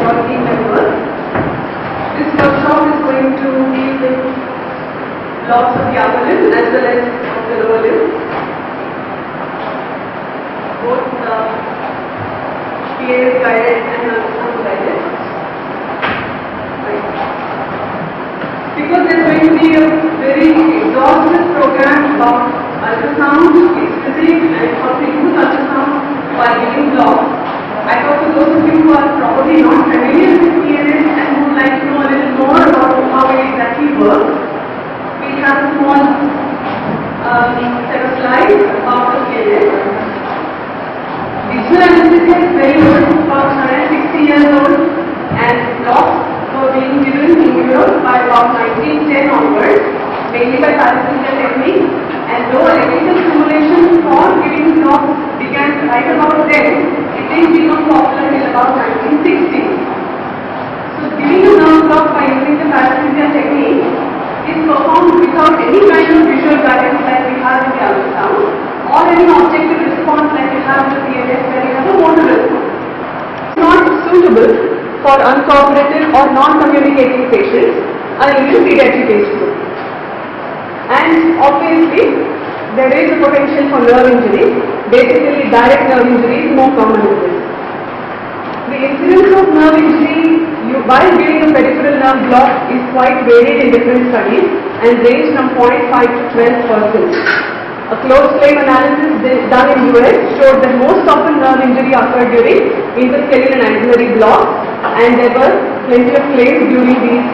your team members. This workshop is going to deal with blocks of the upper limb as well as of the lower limb. Both PAS guided and non-guided. Right. Because there is going to be a very exhaustive program about ultrasound, its physics, and how to use ultrasound while giving blocks. I thought for those of you who are probably not familiar with PAS and would like to know a little more about how it exactly works, we have a small set of slides about the PAS. Digital anesthesia is very old, about 160 years old, and blocks were being given in Europe by about 1910 onwards, mainly by paresthesia technique, and though electrical stimulation for giving blocks began right about then, it didn't become popular till about 1960. So giving a nerve block by using the paresthesia technique is performed without any kind of visual guidance like we have in the ultrasound, or any objective response like we have in the PAS where we have a motor response. It's not suitable for uncooperative or non-communicating patients, or even pediatric patients. And obviously, there is a potential for nerve injury. Basically, direct nerve injury is more common in this. The incidence of nerve injury while giving a peripheral nerve block is quite varied in different studies and range from 0.5 to 12%. A close claim analysis done in US showed that most often nerve injury occurred during interscalene and axillary blocks, and there were plenty of claims during these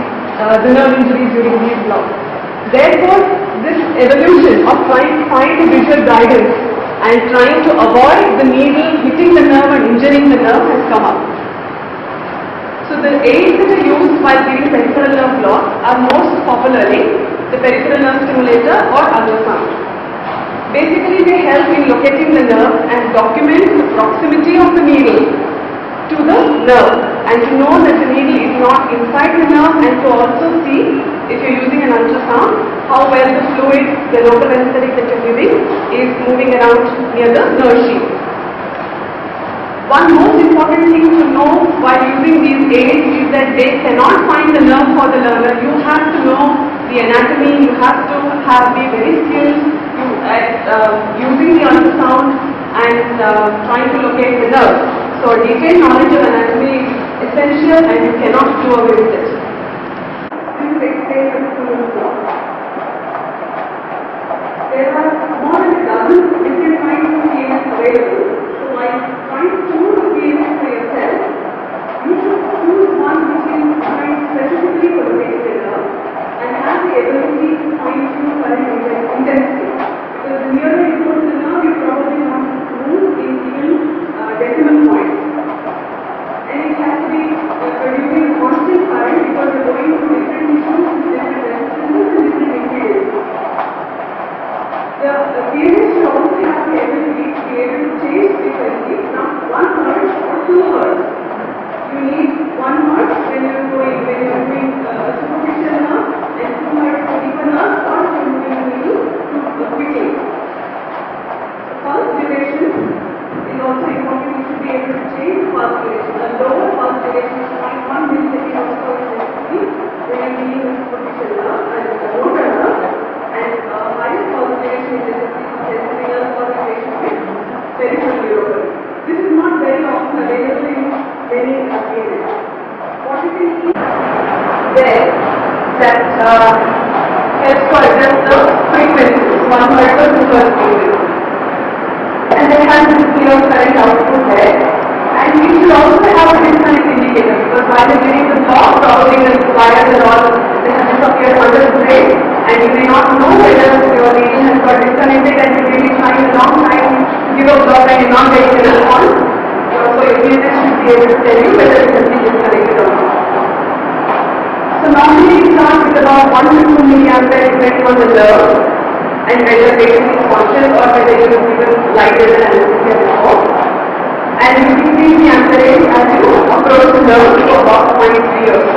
the nerve injuries during these blocks. Therefore, this evolution of trying to find a visual guidance and trying to avoid the needle hitting the nerve and injuring the nerve has come up. So the aids that are used while giving peripheral nerve blocks are most popularly the peripheral nerve stimulator or ultrasound. Basically, they help in locating the nerve and document the proximity of the needle to the nerve, and to know that the needle is not inside the nerve, and to also see, if you are using an ultrasound, how well the fluid, the local anesthetic that you are giving, is moving around near the nerve sheath. One most important thing to know while using these aids is that they cannot find the nerve for the learner. You have to know the anatomy, you have to be very skilled at using the ultrasound and trying to locate the nerve. So detailed knowledge of anatomy is essential and you cannot do away with it. This is explained in the student block. There are more than a dozen different kinds of PAS available. So while trying to choose a PAS for yourself, you should choose one which is designed specifically for the peripheral nerve and has the ability to find true current intensity. Because the nearer you go to the nerve, you probably want to move in even decimal points. And it has to be producing a constant current because you're going through different tissues, different resistances and different impedances. The PAS should also have the ability to be able to change frequency from 1 Hz or 2 Hz. You need 1 Hz when you're doing a superficial nerve, and 2 Hz for deeper nerve, or when you're moving the needle quickly. Pulse duration is also important. You should be able to change the pulse duration. A lower pulse duration is 0.1 millisecond or so intensity when you're dealing with superficial nerve and a motor nerve, and higher pulse duration intensity nerve for the patient with peripheral neuropathy. This is not very often available in many cases. What you can see there that helps to adjust the frequency, 1 Hz or 2 Hz frequency. And they have this clear current output there. And we should also have a disconnect indicator, because while you're giving the block, probably the wires and all, they have disappeared under the plate, and you may not know whether your needle has got disconnected and you're really trying a long time to give a block and you're not getting a response. So your PAS should be able to tell you whether it has been disconnected or not. So normally we start with about 1 to 2 milliampere depending on the nerve, and whether the patient is conscious or whether you have given lighter than anesthesia before. And you increase the amperage as you approach the nerve to about 0.3 or so.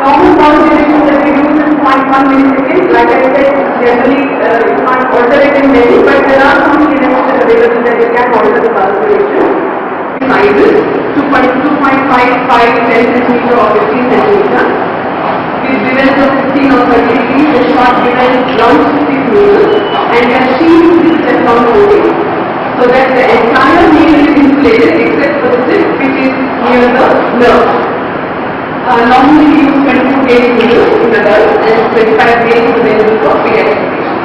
Normal pulse duration that we use is 0.1 milliseconds. Like I said, generally you can't alter it in many, but there are some PAS available that you can alter the pulse duration. Sizes 2.5, 5 5, 10 centimeter or 15 centimeter. With given of 15 or 30 degrees, the shot given runs 6 needles and a sheet is set on holding. So that the entire needle is insulated except for the tip which is near the nerve. Normally we use 22 gauge needles in adults and 25 gauge is available for pediatric patients.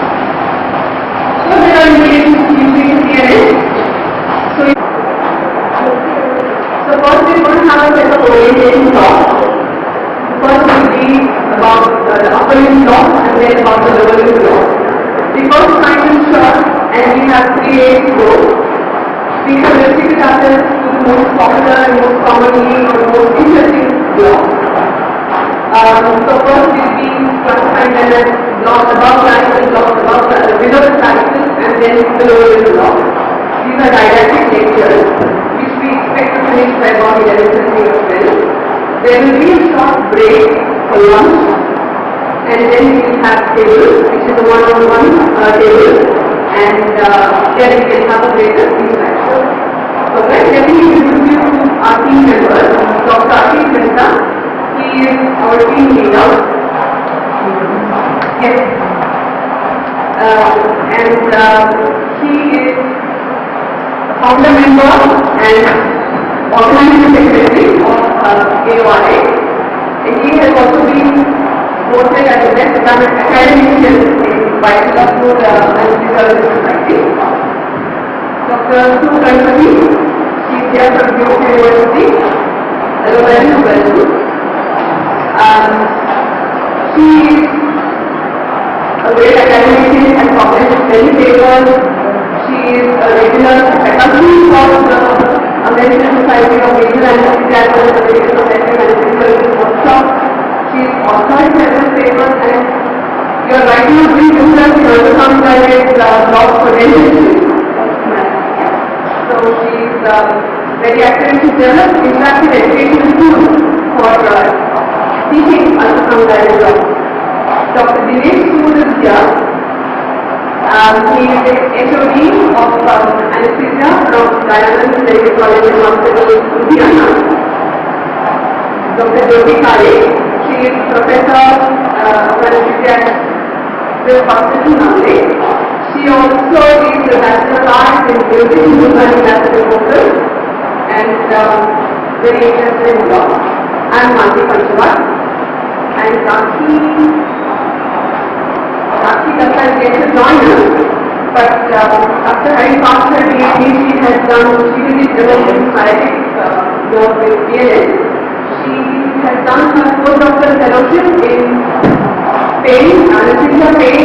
So there are indications using CNS. So first we are going to have a set of orientation blocks. First will be about the upper limb block and then about the lower limb block. The first kind is short and we have 3 A's to go. We have restricted ourselves to the most popular and most commonly or most interesting block. So first will be classified as blocks above clavicle, blocks below the clavicle and then the lower limb block. These are didactic lectures which we expect to finish by about 11:30 or 12. There will be a short break for lunch and then we will have table which is a one-on-one table and there we can have a greater interaction. So let me introduce you to our team members. Dr. Ashish Mehta, he is our team leader. Yes. He is a founder member and organizing secretary of AORA. And he has also been voted as the best academician by the Food and Research Society. Dr. Sue Ganpati, she is here from York University. Hello, welcome. She is a great academician and published many papers. She is a regular faculty for the American Society of Regional Anesthesia as well as the American Society of Anesthesia Workshop. She is authored several papers and your writing of these papers is also come by blog for dentistry. So she is very active in developed interactive educational tools for teaching ultrasound blog. Dr. Dinesh Sood is here. He is the HOD of anesthesia from Diana Medical College and Hospital in Ludhiana. Dr. Jyoti Kale, she is professor of anesthesia at the hospital in Mumbai. She also is the Bachelor of Arts in Music in Mumbai Classical Vocal and very interested in law. I am Mansi Panchwat and Rakhi Datta is yet to join us, but after having passed her PhD, she will be developing scientific work with PLS. She has done her postdoctoral fellowship in pain, anesthesia, pain